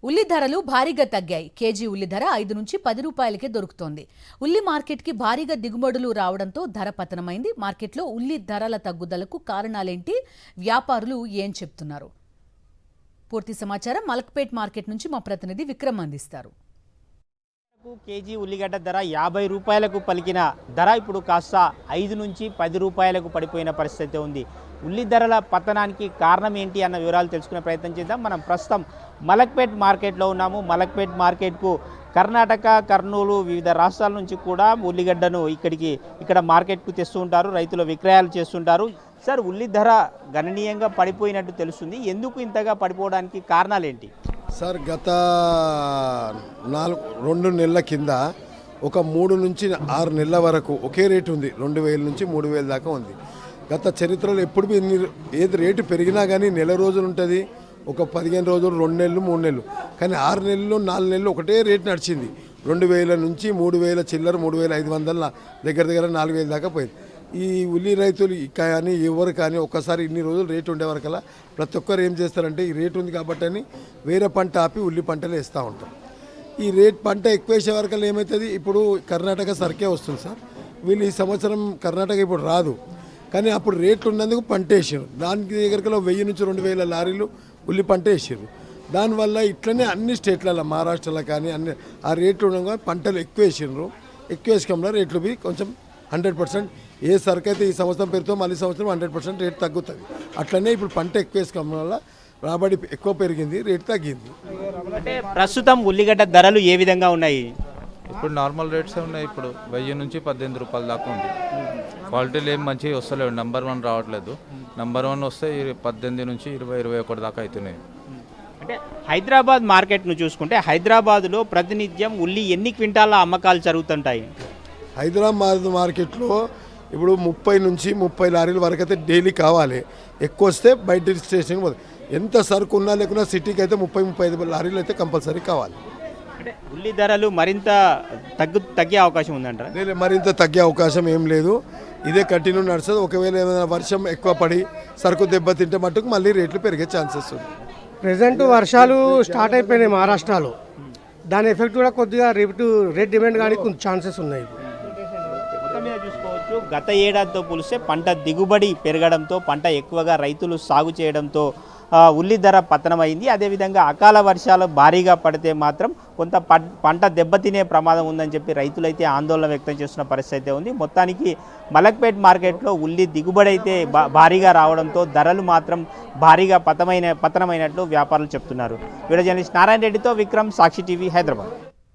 ఉల్లి ధరలు భారీగా తగ్గాయి. కేజీ ఉల్లి ధర 5 నుంచి 10 రూపాయలకే దొరుకుతోంది. ఉల్లి మార్కెట్కి భారీగా దిగుబడులు రావడంతో ధర పతనమైంది. మార్కెట్లో ఉల్లి ధరల తగ్గుదలకు కారణాలేంటి, వ్యాపారులు ఏం చెప్తున్నారు? పూర్తి సమాచారం మలక్పేట్ మార్కెట్ నుంచి మా ప్రతినిధి విక్రమ్ అందిస్తారు. కేజీ ఉల్లిగడ్డ ధర 50 రూపాయలకు పలికిన ధర ఇప్పుడు కాస్త 5 నుంచి 10 రూపాయలకు పడిపోయిన పరిస్థితి ఉంది. ఉల్లి ధరల పతనానికి కారణం ఏంటి అన్న వివరాలు తెలుసుకునే ప్రయత్నం చేద్దాం. మనం ప్రస్తుతం మలక్పేట్ మార్కెట్లో ఉన్నాము. మలక్పేట్ మార్కెట్కు కర్ణాటక, కర్నూలు వివిధ రాష్ట్రాల నుంచి కూడా ఉల్లిగడ్డను ఇక్కడ మార్కెట్కు తెస్తూ ఉంటారు. రైతులు విక్రయాలు చేస్తుంటారు. సార్, ఉల్లి ధర గణనీయంగా పడిపోయినట్టు తెలుస్తుంది. ఎందుకు ఇంతగా పడిపోవడానికి కారణాలు ఏంటి? సార్, గత 2 నెలల కింద ఒక 3 నుంచి 6 నెలల వరకు ఒకే రేటు ఉంది. 2000 నుంచి 3000 దాకా ఉంది. గత చరిత్రలో ఎప్పుడు ఏది రేటు పెరిగినా కానీ నెల రోజులు ఉంటుంది, ఒక 15 రోజులు, 2 నెలలు, 3 నెలలు. కానీ 6 నెలలు 4 నెలలు ఒకటే రేటు నడిచింది. 2000 నుంచి 3000 చిల్లర, 3500 దగ్గర 4000 దాకా పోయింది. ఈ ఉల్లి రైతులు కానీ ఎవరు కానీ ఒక్కసారి ఇన్ని రోజులు రేటు ఉండే వరకల్లా ప్రతి ఒక్కరు ఏం చేస్తారంటే, ఈ రేటు ఉంది కాబట్టి అని వేరే పంట ఆపి ఉల్లి పంటలు వేస్తూ ఉంటారు. ఈ రేట్ పంట ఎక్కువ వేసే వరకల్లా ఏమవుతుంది, ఇప్పుడు కర్ణాటక సరికే వస్తుంది సార్. వీళ్ళు ఈ సంవత్సరం కర్ణాటక ఇప్పుడు రాదు, కానీ అప్పుడు రేట్లు ఉన్నందుకు పంట వేసారు. దానికి దగ్గరలో 1000 నుంచి 2000 లారీలు ఉల్లి పంట వేసారు. దానివల్ల ఇట్లనే అన్ని స్టేట్లలో, మహారాష్ట్రలో కానీ అన్ని ఆ రేట్లు ఉండగా పంటలు ఎక్కువ వేసారు. ఎక్కువ వేసుకోవడంలో రేట్లు కొంచెం 100% ఏ సరుకు అయితే ఈ సంవత్సరం పెరుగుతో మళ్ళీ సంవత్సరం 100% రేట్ తగ్గుతుంది. అట్లనే ఇప్పుడు పంట ఎక్కువ వేసుకోవడం వల్ల రాబడి ఎక్కువ పెరిగింది, రేటు తగ్గింది. అంటే ప్రస్తుతం ఉల్లిగడ్డ ధరలు ఏ విధంగా ఉన్నాయి? ఇప్పుడు నార్మల్ రేట్సే ఉన్నాయి. ఇప్పుడు 1000 నుంచి 18 రూపాయల దాకా ఉంది. క్వాలిటీలు ఏం మంచిగా వస్తలేవు. నెంబర్ 1 రావట్లేదు. నెంబర్ 1 వస్తే 18 నుంచి 20-21 దాకా అవుతున్నాయి. అంటే హైదరాబాద్ మార్కెట్ను చూసుకుంటే హైదరాబాద్లో ప్రతినిత్యం ఉల్లి ఎన్ని క్వింటాల అమ్మకాలు జరుగుతుంటాయి? హైదరాబాద్ మార్కెట్లో ఇప్పుడు 30 నుంచి 30 లారీల వరకు అయితే డైలీ కావాలి. ఎక్కువ వస్తే బయట స్టేషన్కి పోతుంది. ఎంత సరుకు ఉన్నా లేకున్నా సిటీకి అయితే 30-35 లారీలు అయితే కంపల్సరీ కావాలి. అంటే ఉల్లి ధరలు మరింత తగ్గే అవకాశం ఉందంటారా? లేదు, మరింత తగ్గే అవకాశం ఏం లేదు. ఇదే కంటిన్యూ నడుస్తుంది. ఒకవేళ ఏమైనా వర్షం ఎక్కువ పడి సరుకు దెబ్బతింటే మట్టుకు మళ్ళీ రేట్లు పెరిగే ఛాన్సెస్ ఉంది. ప్రజెంట్ వర్షాలు స్టార్ట్ అయిపోయినాయి మహారాష్ట్రలో. దాని ఎఫెక్ట్ కూడా కొద్దిగా రేట్ డిమాండ్ కానీ కొంచెం ఛాన్సెస్ ఉన్నాయి. మొత్తం మీద చూసుకోవచ్చు, గత ఏడాదితో పోలిస్తే పంట దిగుబడి పెరగడంతో, పంట ఎక్కువగా రైతులు సాగు చేయడంతో ఉల్లి ధర పతనమైంది. అదేవిధంగా అకాల వర్షాలు భారీగా పడితే మాత్రం కొంత పంట దెబ్బతినే ప్రమాదం ఉందని చెప్పి రైతులైతే ఆందోళన వ్యక్తం చేస్తున్న పరిస్థితి ఉంది. మొత్తానికి మలక్పేట్ మార్కెట్లో ఉల్లి దిగుబడి అయితే భారీగా రావడంతో ధరలు మాత్రం భారీగా పతనమైనట్లు వ్యాపారులు చెప్తున్నారు. వీడియో జర్నలిస్ట్ నారాయణ రెడ్డితో విక్రమ్, సాక్షి టీవీ, హైదరాబాద్.